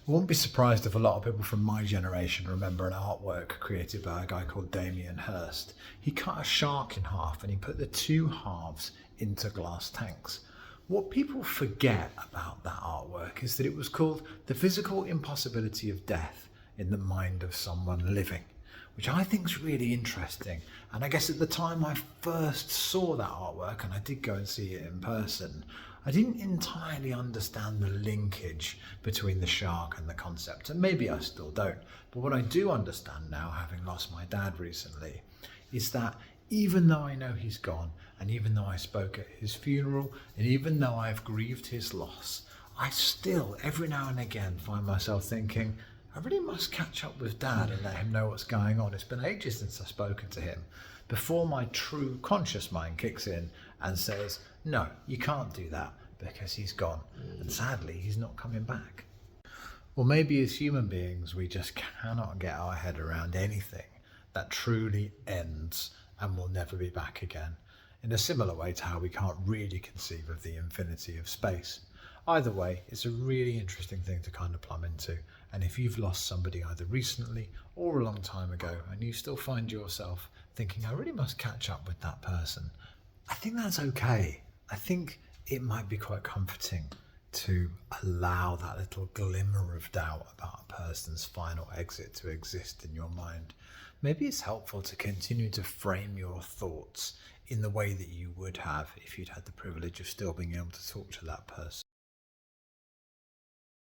I won't be surprised if a lot of people from my generation remember an artwork created by a guy called Damien Hirst. He cut a shark in half and he put the two halves into glass tanks. What people forget about that artwork is that it was called The Physical Impossibility of Death in the Mind of Someone Living, which I think is really interesting. And I guess at the time I first saw that artwork, and I did go and see it in person, I didn't entirely understand the linkage between the shark and the concept, and maybe I still don't. But what I do understand now, having lost my dad recently, is that even though I know he's gone, and even though I spoke at his funeral, and even though I've grieved his loss, I still, every now and again, find myself thinking, I really must catch up with Dad and let him know what's going on. It's been ages since I've spoken to him. Before my true conscious mind kicks in and says, no, you can't do that because he's gone. And sadly, he's not coming back. Or maybe as human beings, we just cannot get our head around anything that truly ends and will never be back again, in a similar way to how we can't really conceive of the infinity of space. Either way, it's a really interesting thing to kind of plumb into. And if you've lost somebody either recently or a long time ago and you still find yourself thinking, I really must catch up with that person, I think that's okay. I think it might be quite comforting to allow that little glimmer of doubt about a person's final exit to exist in your mind. Maybe it's helpful to continue to frame your thoughts in the way that you would have if you'd had the privilege of still being able to talk to that person.